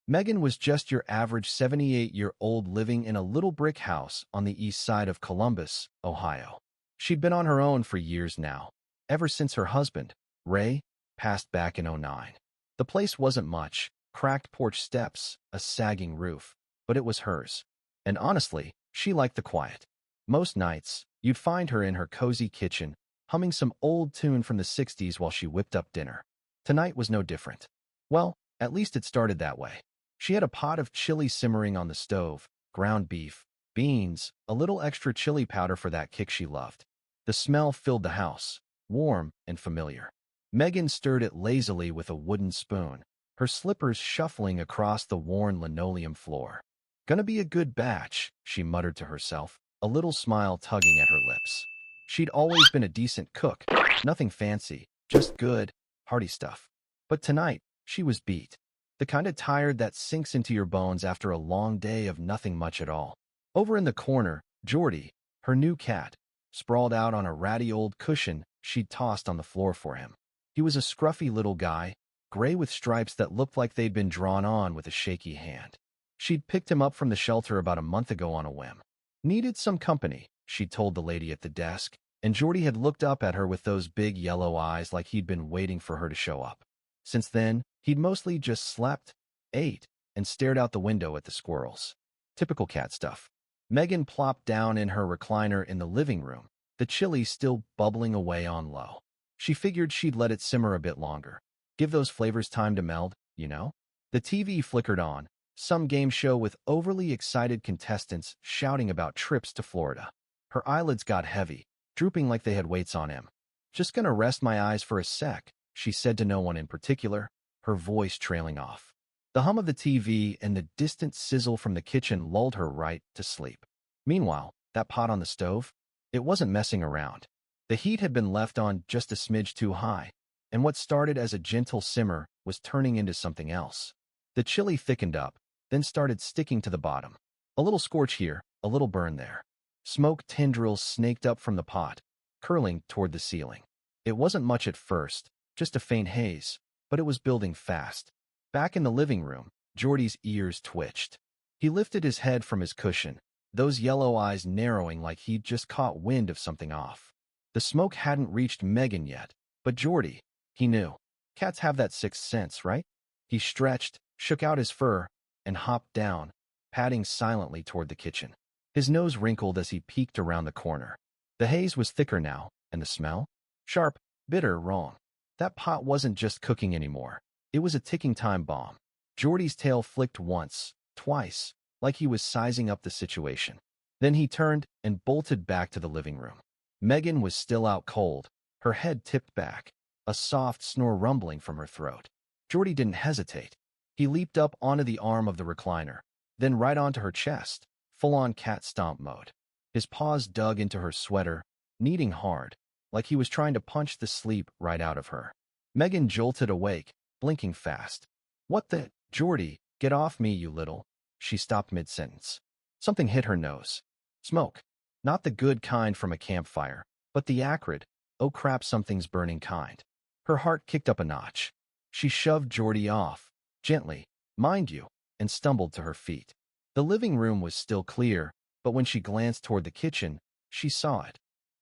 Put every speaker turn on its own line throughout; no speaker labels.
Megan was just your average 78-year-old living in a little brick house on the east side of Columbus, Ohio. She'd been on her own for years now, ever since her husband, Ray, passed back in '09. The place wasn't much, cracked porch steps, a sagging roof, but it was hers. And honestly, she liked the quiet. Most nights, you'd find her in her cozy kitchen, humming some old tune from the '60s while she whipped up dinner. Tonight was no different. Well, at least it started that way. She had a pot of chili simmering on the stove, ground beef, beans, a little extra chili powder for that kick she loved. The smell filled the house, warm and familiar. Megan stirred it lazily with a wooden spoon, her slippers shuffling across the worn linoleum floor. Gonna be a good batch, she muttered to herself, a little smile tugging at her lips. She'd always been a decent cook, nothing fancy, just good, hearty stuff. But tonight, she was beat. The kind of tired that sinks into your bones after a long day of nothing much at all. Over in the corner, Jordy, her new cat, sprawled out on a ratty old cushion she'd tossed on the floor for him. He was a scruffy little guy, gray with stripes that looked like they'd been drawn on with a shaky hand. She'd picked him up from the shelter about a month ago on a whim. Needed some company, she'd told the lady at the desk, and Jordy had looked up at her with those big yellow eyes like he'd been waiting for her to show up. Since then, he'd mostly just slept, ate, and stared out the window at the squirrels. Typical cat stuff. Megan plopped down in her recliner in the living room, the chili still bubbling away on low. She figured she'd let it simmer a bit longer. Give those flavors time to meld, you know? The TV flickered on, some game show with overly excited contestants shouting about trips to Florida. Her eyelids got heavy, drooping like they had weights on him. Just gonna rest my eyes for a sec, she said to no one in particular, her voice trailing off. The hum of the TV and the distant sizzle from the kitchen lulled her right to sleep. Meanwhile, that pot on the stove? It wasn't messing around. The heat had been left on just a smidge too high, and what started as a gentle simmer was turning into something else. The chili thickened up, then started sticking to the bottom. A little scorch here, a little burn there. Smoke tendrils snaked up from the pot, curling toward the ceiling. It wasn't much at first, just a faint haze, but it was building fast. Back in the living room, Jordy's ears twitched. He lifted his head from his cushion, those yellow eyes narrowing like he'd just caught wind of something off. The smoke hadn't reached Megan yet, but Jordy, he knew. Cats have that sixth sense, right? He stretched, shook out his fur, and hopped down, padding silently toward the kitchen. His nose wrinkled as he peeked around the corner. The haze was thicker now, and the smell? Sharp, bitter, wrong. That pot wasn't just cooking anymore. It was a ticking time bomb. Jordy's tail flicked once, twice, like he was sizing up the situation. Then he turned and bolted back to the living room. Megan was still out cold, her head tipped back, a soft snore rumbling from her throat. Jordy didn't hesitate. He leaped up onto the arm of the recliner, then right onto her chest, full-on cat stomp mode. His paws dug into her sweater, kneading hard, like he was trying to punch the sleep right out of her. Megan jolted awake, blinking fast. "What the? Jordy, get off me, you little..." She stopped mid-sentence. Something hit her nose. Smoke. Not the good kind from a campfire, but the acrid, oh crap something's burning kind. Her heart kicked up a notch. She shoved Jordy off, gently, mind you, and stumbled to her feet. The living room was still clear, but when she glanced toward the kitchen, she saw it.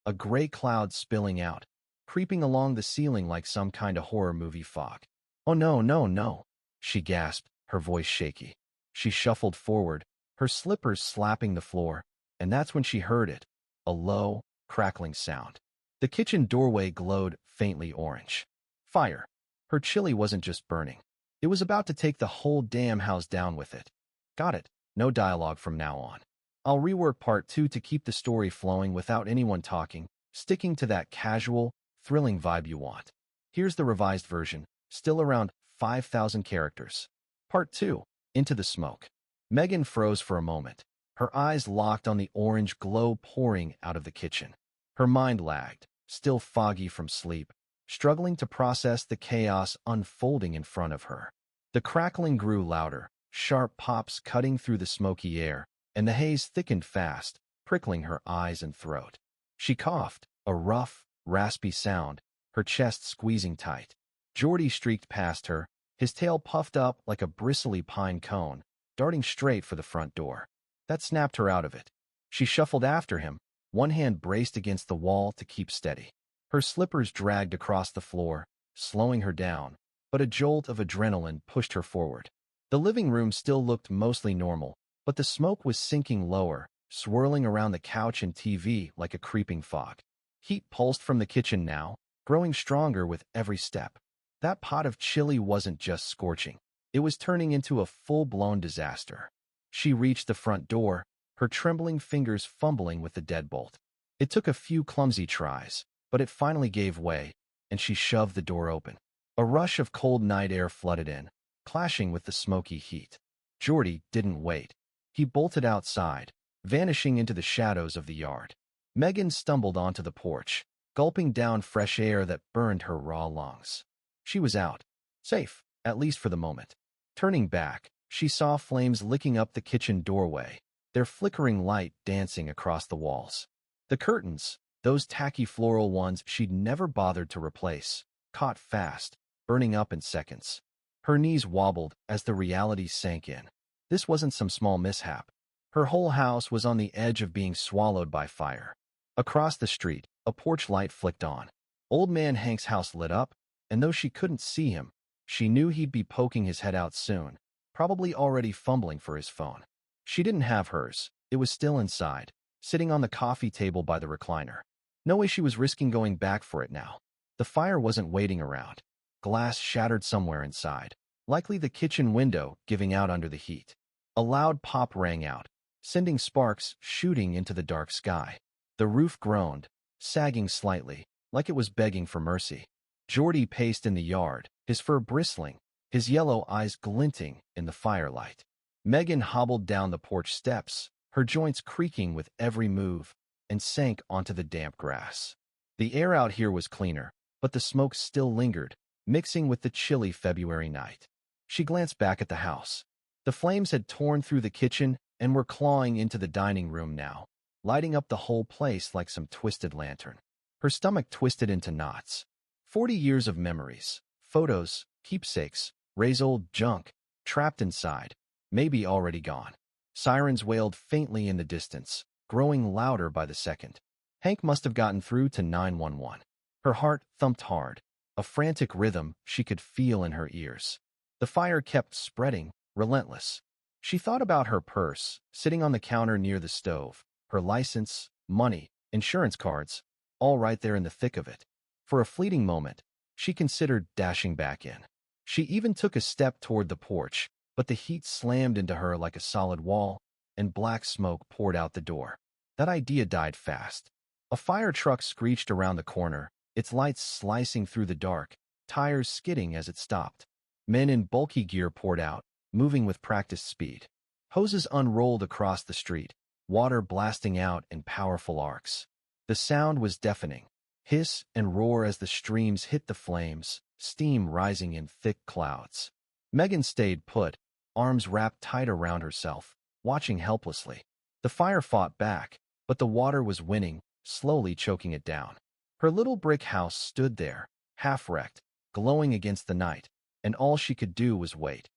A gray cloud spilling out, creeping along the ceiling like some kind of horror movie fog. "Oh no, no, no," she gasped, her voice shaky. She shuffled forward, her slippers slapping the floor, and that's when she heard it, a low, crackling sound. The kitchen doorway glowed faintly orange. Fire. Her chili wasn't just burning. It was about to take the whole damn house down with it. Got it. No dialogue from now on. I'll rework part 2 to keep the story flowing without anyone talking, sticking to that casual, thrilling vibe you want. Here's the revised version, still around 5,000 characters. Part 2, Into the Smoke. Megan froze for a moment, her eyes locked on the orange glow pouring out of the kitchen. Her mind lagged, still foggy from sleep, struggling to process the chaos unfolding in front of her. The crackling grew louder, sharp pops cutting through the smoky air, and the haze thickened fast, prickling her eyes and throat. She coughed, a rough, raspy sound, her chest squeezing tight. Jordy streaked past her, his tail puffed up like a bristly pine cone, darting straight for the front door. That snapped her out of it. She shuffled after him, one hand braced against the wall to keep steady. Her slippers dragged across the floor, slowing her down, but a jolt of adrenaline pushed her forward. The living room still looked mostly normal, but the smoke was sinking lower, swirling around the couch and TV like a creeping fog. Heat pulsed from the kitchen now, growing stronger with every step. That pot of chili wasn't just scorching. It was turning into a full-blown disaster. She reached the front door, her trembling fingers fumbling with the deadbolt. It took a few clumsy tries, but it finally gave way, and she shoved the door open. A rush of cold night air flooded in, clashing with the smoky heat. Jordy didn't wait. He bolted outside, vanishing into the shadows of the yard. Megan stumbled onto the porch, gulping down fresh air that burned her raw lungs. She was out. Safe, at least for the moment. Turning back, she saw flames licking up the kitchen doorway, their flickering light dancing across the walls. The curtains, those tacky floral ones she'd never bothered to replace, caught fast, burning up in seconds. Her knees wobbled as the reality sank in. This wasn't some small mishap. Her whole house was on the edge of being swallowed by fire. Across the street, a porch light flicked on. Old Man Hank's house lit up, and though she couldn't see him, she knew he'd be poking his head out soon, probably already fumbling for his phone. She didn't have hers. It was still inside, sitting on the coffee table by the recliner. No way she was risking going back for it now. The fire wasn't waiting around. Glass shattered somewhere inside, likely the kitchen window giving out under the heat. A loud pop rang out, sending sparks shooting into the dark sky. The roof groaned, sagging slightly, like it was begging for mercy. Jordy paced in the yard, his fur bristling, his yellow eyes glinting in the firelight. Megan hobbled down the porch steps, her joints creaking with every move, and sank onto the damp grass. The air out here was cleaner, but the smoke still lingered, mixing with the chilly February night. She glanced back at the house. The flames had torn through the kitchen and were clawing into the dining room now, lighting up the whole place like some twisted lantern. Her stomach twisted into knots. 40 years of memories, photos, keepsakes, Ray's old junk, trapped inside, maybe already gone. Sirens wailed faintly in the distance, growing louder by the second. Hank must have gotten through to 911. Her heart thumped hard, a frantic rhythm she could feel in her ears. The fire kept spreading, relentless. She thought about her purse, sitting on the counter near the stove, her license, money, insurance cards, all right there in the thick of it. For a fleeting moment, she considered dashing back in. She even took a step toward the porch, but the heat slammed into her like a solid wall, and black smoke poured out the door. That idea died fast. A fire truck screeched around the corner, its lights slicing through the dark, tires skidding as it stopped. Men in bulky gear poured out, moving with practiced speed. Hoses unrolled across the street, water blasting out in powerful arcs. The sound was deafening. Hiss and roar as the streams hit the flames, steam rising in thick clouds. Megan stayed put, arms wrapped tight around herself, watching helplessly. The fire fought back, but the water was winning, slowly choking it down. Her little brick house stood there, half-wrecked, glowing against the night, and all she could do was wait.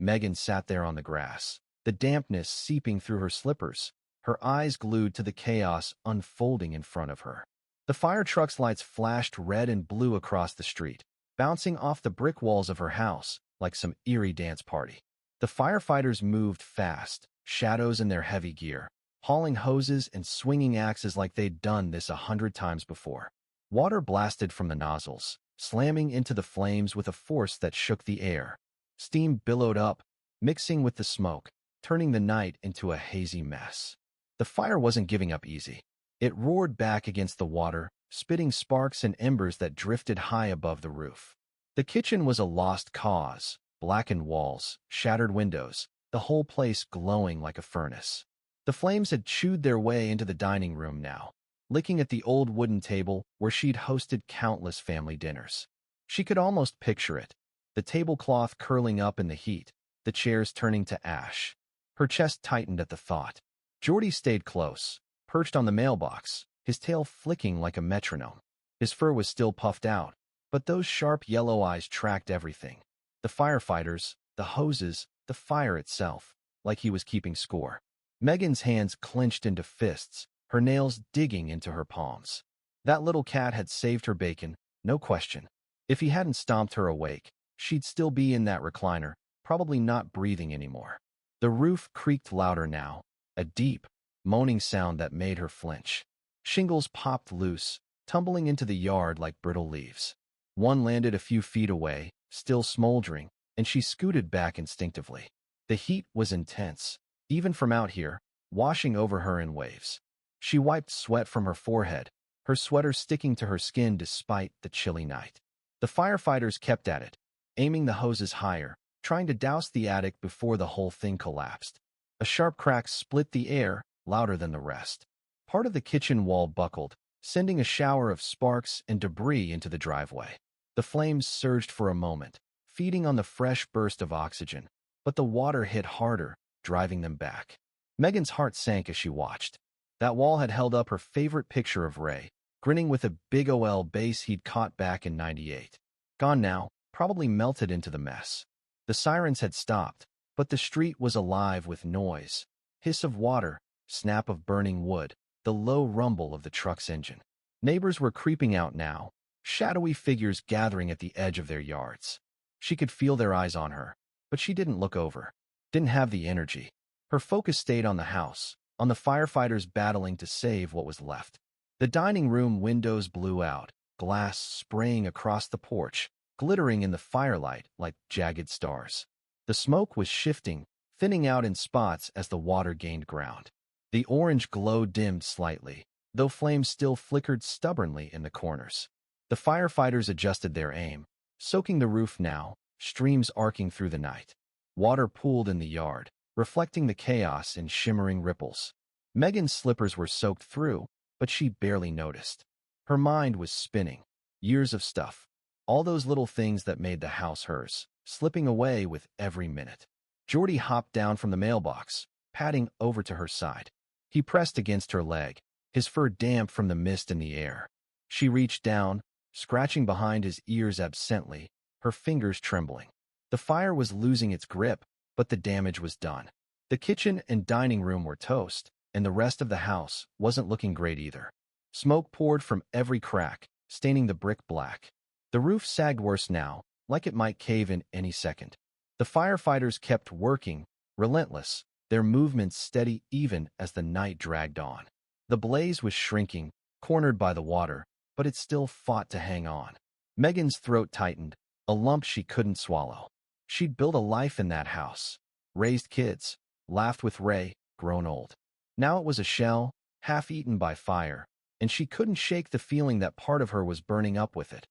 Megan sat there on the grass, the dampness seeping through her slippers, her eyes glued to the chaos unfolding in front of her. The fire truck's lights flashed red and blue across the street, bouncing off the brick walls of her house like some eerie dance party. The firefighters moved fast, shadows in their heavy gear, hauling hoses and swinging axes like they'd done this 100 times before. Water blasted from the nozzles, slamming into the flames with a force that shook the air. Steam billowed up, mixing with the smoke, turning the night into a hazy mess. The fire wasn't giving up easy. It roared back against the water, spitting sparks and embers that drifted high above the roof. The kitchen was a lost cause, blackened walls, shattered windows, the whole place glowing like a furnace. The flames had chewed their way into the dining room now, licking at the old wooden table where she'd hosted countless family dinners. She could almost picture it, the tablecloth curling up in the heat, the chairs turning to ash. Her chest tightened at the thought. Jordy stayed close, perched on the mailbox, his tail flicking like a metronome. His fur was still puffed out, but those sharp yellow eyes tracked everything. The firefighters, the hoses, the fire itself, like he was keeping score. Megan's hands clenched into fists, her nails digging into her palms. That little cat had saved her bacon, no question. If he hadn't stomped her awake, she'd still be in that recliner, probably not breathing anymore. The roof creaked louder now, a deep, moaning sound that made her flinch. Shingles popped loose, tumbling into the yard like brittle leaves. One landed a few feet away, still smoldering, and she scooted back instinctively. The heat was intense, even from out here, washing over her in waves. She wiped sweat from her forehead, her sweater sticking to her skin despite the chilly night. The firefighters kept at it, aiming the hoses higher, trying to douse the attic before the whole thing collapsed. A sharp crack split the air, louder than the rest. Part of the kitchen wall buckled, sending a shower of sparks and debris into the driveway. The flames surged for a moment, feeding on the fresh burst of oxygen, but the water hit harder, driving them back. Megan's heart sank as she watched. That wall had held up her favorite picture of Ray, grinning with a big OL base he'd caught back in '98. Gone now, probably melted into the mess. The sirens had stopped, but the street was alive with noise. Hiss of water, snap of burning wood, the low rumble of the truck's engine. Neighbors were creeping out now, shadowy figures gathering at the edge of their yards. She could feel their eyes on her, but she didn't look over. Didn't have the energy. Her focus stayed on the house, on the firefighters battling to save what was left. The dining room windows blew out, glass spraying across the porch, glittering in the firelight like jagged stars. The smoke was shifting, thinning out in spots as the water gained ground. The orange glow dimmed slightly, though flames still flickered stubbornly in the corners. The firefighters adjusted their aim, soaking the roof now, streams arcing through the night. Water pooled in the yard, reflecting the chaos in shimmering ripples. Megan's slippers were soaked through, but she barely noticed. Her mind was spinning. Years of stuff. All those little things that made the house hers, slipping away with every minute. Jordy hopped down from the mailbox, padding over to her side. He pressed against her leg, his fur damp from the mist in the air. She reached down, scratching behind his ears absently, her fingers trembling. The fire was losing its grip, but the damage was done. The kitchen and dining room were toast, and the rest of the house wasn't looking great either. Smoke poured from every crack, staining the brick black. The roof sagged worse now, like it might cave in any second. The firefighters kept working, relentless, their movements steady even as the night dragged on. The blaze was shrinking, cornered by the water, but it still fought to hang on. Megan's throat tightened, a lump she couldn't swallow. She'd built a life in that house, raised kids, laughed with Ray, grown old. Now it was a shell, half-eaten by fire, and she couldn't shake the feeling that part of her was burning up with it.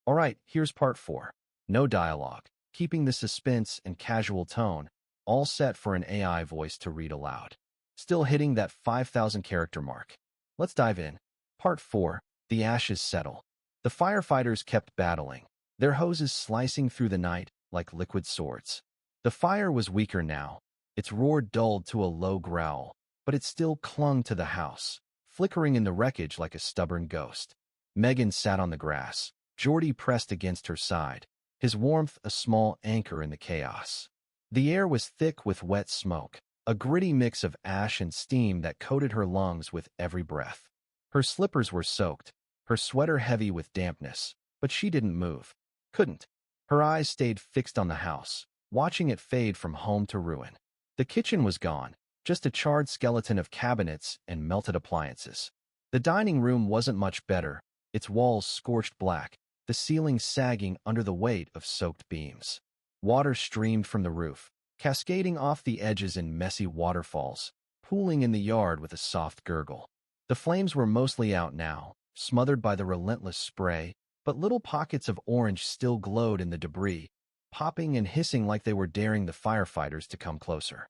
All right, here's part 4. No dialogue, keeping the suspense and casual tone, all set for an AI voice to read aloud. Still hitting that 5,000 character mark. Let's dive in. Part 4. The ashes settle. The firefighters kept battling, their hoses slicing through the night like liquid swords. The fire was weaker now, its roar dulled to a low growl, but it still clung to the house, flickering in the wreckage like a stubborn ghost. Megan sat on the grass, Jordy pressed against her side, his warmth a small anchor in the chaos. The air was thick with wet smoke, a gritty mix of ash and steam that coated her lungs with every breath. Her slippers were soaked, her sweater heavy with dampness, but she didn't move. Couldn't. Her eyes stayed fixed on the house, watching it fade from home to ruin. The kitchen was gone, just a charred skeleton of cabinets and melted appliances. The dining room wasn't much better, its walls scorched black, the ceiling sagging under the weight of soaked beams. Water streamed from the roof, cascading off the edges in messy waterfalls, pooling in the yard with a soft gurgle. The flames were mostly out now, smothered by the relentless spray, but little pockets of orange still glowed in the debris, popping and hissing like they were daring the firefighters to come closer.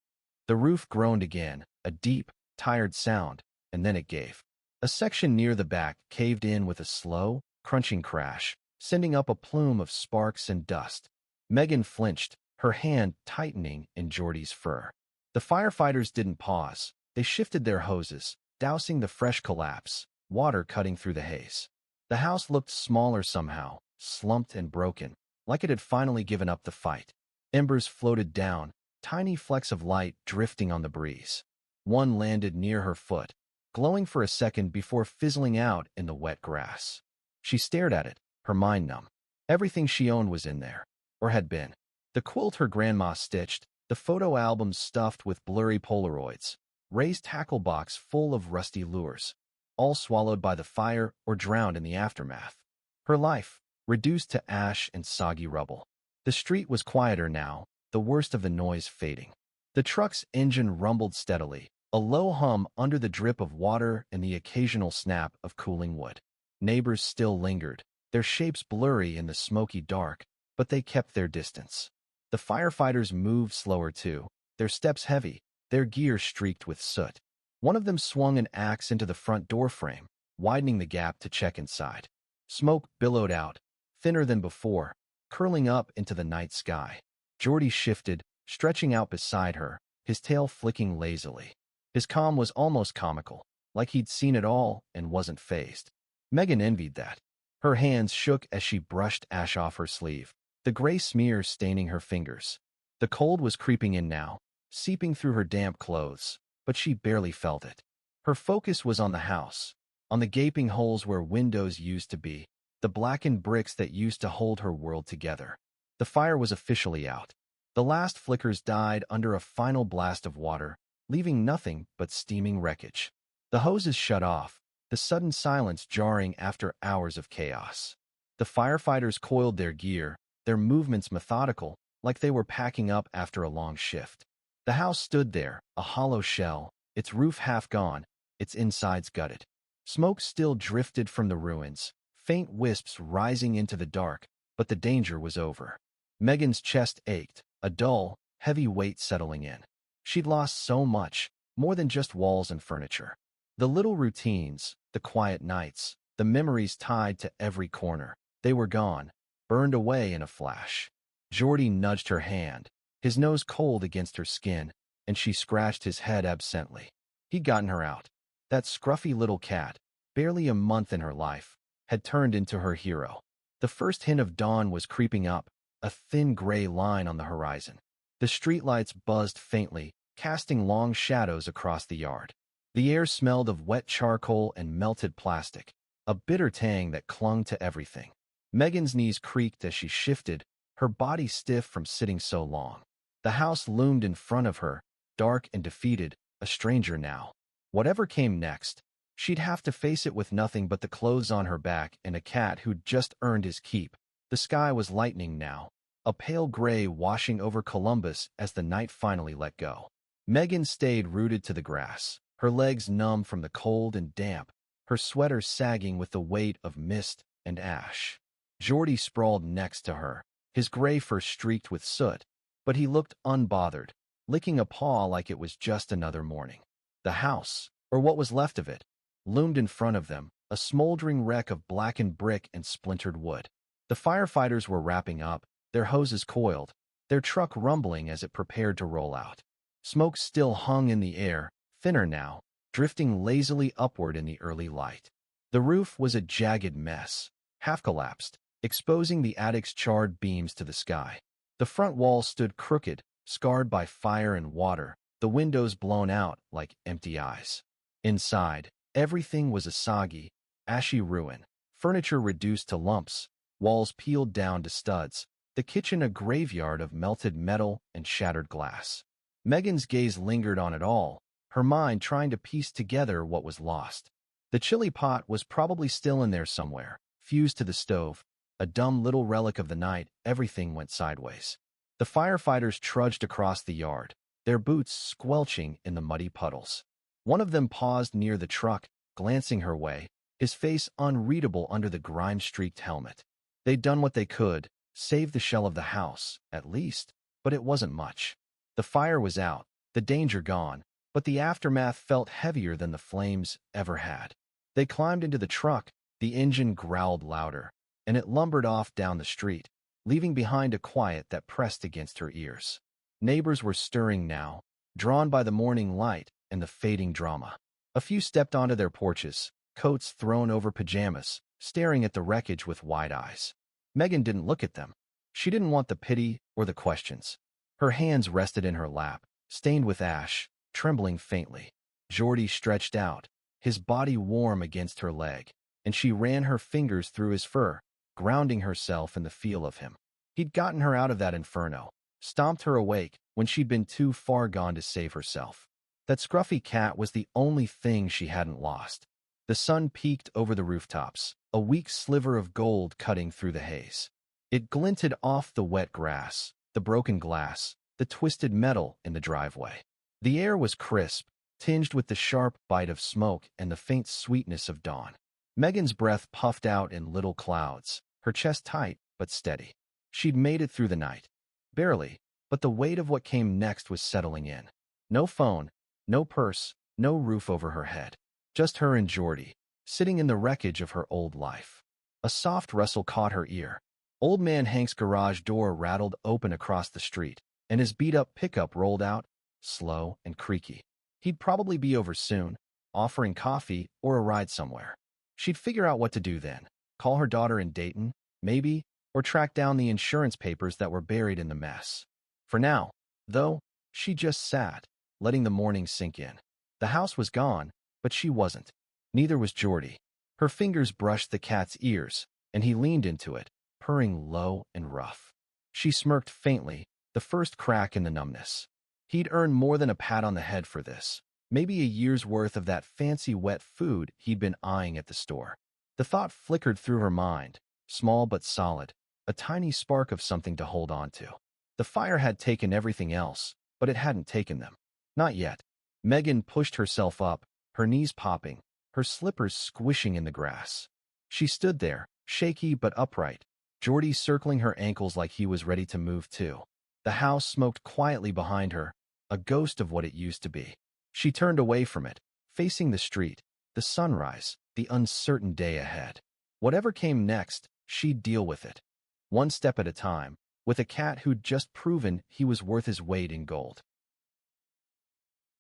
The roof groaned again, a deep, tired sound, and then it gave. A section near the back caved in with a slow, crunching crash, sending up a plume of sparks and dust. Megan flinched, her hand tightening in Jordy's fur. The firefighters didn't pause. They shifted their hoses, dousing the fresh collapse, water cutting through the haze. The house looked smaller somehow, slumped and broken, like it had finally given up the fight. Embers floated down, tiny flecks of light drifting on the breeze. One landed near her foot, glowing for a second before fizzling out in the wet grass. She stared at it, her mind numb. Everything she owned was in there, or had been. The quilt her grandma stitched, the photo albums stuffed with blurry Polaroids, Ray's tackle box full of rusty lures, all swallowed by the fire or drowned in the aftermath. Her life, reduced to ash and soggy rubble. The street was quieter now, the worst of the noise fading. The truck's engine rumbled steadily, a low hum under the drip of water and the occasional snap of cooling wood. Neighbors still lingered, their shapes blurry in the smoky dark, but they kept their distance. The firefighters moved slower too, their steps heavy, their gear streaked with soot. One of them swung an axe into the front door frame, widening the gap to check inside. Smoke billowed out, thinner than before, curling up into the night sky. Jordy shifted, stretching out beside her, his tail flicking lazily. His calm was almost comical, like he'd seen it all and wasn't fazed. Megan envied that. Her hands shook as she brushed ash off her sleeve, the gray smears staining her fingers. The cold was creeping in now, seeping through her damp clothes, but she barely felt it. Her focus was on the house, on the gaping holes where windows used to be, the blackened bricks that used to hold her world together. The fire was officially out. The last flickers died under a final blast of water, leaving nothing but steaming wreckage. The hoses shut off, the sudden silence jarring after hours of chaos. The firefighters coiled their gear, their movements methodical, like they were packing up after a long shift. The house stood there, a hollow shell, its roof half gone, its insides gutted. Smoke still drifted from the ruins, faint wisps rising into the dark, but the danger was over. Megan's chest ached, a dull, heavy weight settling in. She'd lost so much, more than just walls and furniture. The little routines, the quiet nights, the memories tied to every corner, they were gone, burned away in a flash. Jordy nudged her hand, his nose cold against her skin, and she scratched his head absently. He'd gotten her out. That scruffy little cat, barely a month in her life, had turned into her hero. The first hint of dawn was creeping up, a thin gray line on the horizon. The streetlights buzzed faintly, casting long shadows across the yard. The air smelled of wet charcoal and melted plastic, a bitter tang that clung to everything. Megan's knees creaked as she shifted, her body stiff from sitting so long. The house loomed in front of her, dark and defeated, a stranger now. Whatever came next, she'd have to face it with nothing but the clothes on her back and a cat who'd just earned his keep. The sky was lightening now, a pale gray washing over Columbus as the night finally let go. Megan stayed rooted to the grass, her legs numb from the cold and damp, her sweater sagging with the weight of mist and ash. Jordy sprawled next to her, his gray fur streaked with soot, but he looked unbothered, licking a paw like it was just another morning. The house, or what was left of it, loomed in front of them, a smoldering wreck of blackened brick and splintered wood. The firefighters were wrapping up, their hoses coiled, their truck rumbling as it prepared to roll out. Smoke still hung in the air, thinner now, drifting lazily upward in the early light. The roof was a jagged mess, half collapsed, exposing the attic's charred beams to the sky. The front wall stood crooked, scarred by fire and water, the windows blown out like empty eyes. Inside, everything was a soggy, ashy ruin, furniture reduced to lumps, walls peeled down to studs, the kitchen a graveyard of melted metal and shattered glass. Megan's gaze lingered on it all, her mind trying to piece together what was lost. The chili pot was probably still in there somewhere, fused to the stove, a dumb little relic of the night. Everything went sideways. The firefighters trudged across the yard, their boots squelching in the muddy puddles. One of them paused near the truck, glancing her way, his face unreadable under the grime-streaked helmet. They'd done what they could, save the shell of the house, at least, but it wasn't much. The fire was out, the danger gone, but the aftermath felt heavier than the flames ever had. They climbed into the truck, the engine growled louder, and it lumbered off down the street, leaving behind a quiet that pressed against her ears. Neighbors were stirring now, drawn by the morning light and the fading drama. A few stepped onto their porches, coats thrown over pajamas, staring at the wreckage with wide eyes. Megan didn't look at them. She didn't want the pity or the questions. Her hands rested in her lap, stained with ash, trembling faintly. Jordy stretched out, his body warm against her leg, and she ran her fingers through his fur, grounding herself in the feel of him. He'd gotten her out of that inferno, stomped her awake when she'd been too far gone to save herself. That scruffy cat was the only thing she hadn't lost. The sun peeked over the rooftops, a weak sliver of gold cutting through the haze. It glinted off the wet grass, the broken glass, the twisted metal in the driveway. The air was crisp, tinged with the sharp bite of smoke and the faint sweetness of dawn. Megan's breath puffed out in little clouds, her chest tight but steady. She'd made it through the night. Barely, but the weight of what came next was settling in. No phone, no purse, no roof over her head. Just her and Jordy, sitting in the wreckage of her old life. A soft rustle caught her ear. Old Man Hank's garage door rattled open across the street, and his beat-up pickup rolled out, slow and creaky. He'd probably be over soon, offering coffee or a ride somewhere. She'd figure out what to do then. Call her daughter in Dayton, maybe, or track down the insurance papers that were buried in the mess. For now, though, she just sat, letting the morning sink in. The house was gone, but she wasn't. Neither was Jordy. Her fingers brushed the cat's ears, and he leaned into it, purring low and rough. She smirked faintly, the first crack in the numbness. He'd earned more than a pat on the head for this, maybe a year's worth of that fancy wet food he'd been eyeing at the store. The thought flickered through her mind, small but solid, a tiny spark of something to hold on to. The fire had taken everything else, but it hadn't taken them. Not yet. Megan pushed herself up, her knees popping, her slippers squishing in the grass. She stood there, shaky but upright, Jordy circling her ankles like he was ready to move too. The house smoked quietly behind her, a ghost of what it used to be. She turned away from it, facing the street, the sunrise, the uncertain day ahead. Whatever came next, she'd deal with it. One step at a time, with a cat who'd just proven he was worth his weight in gold.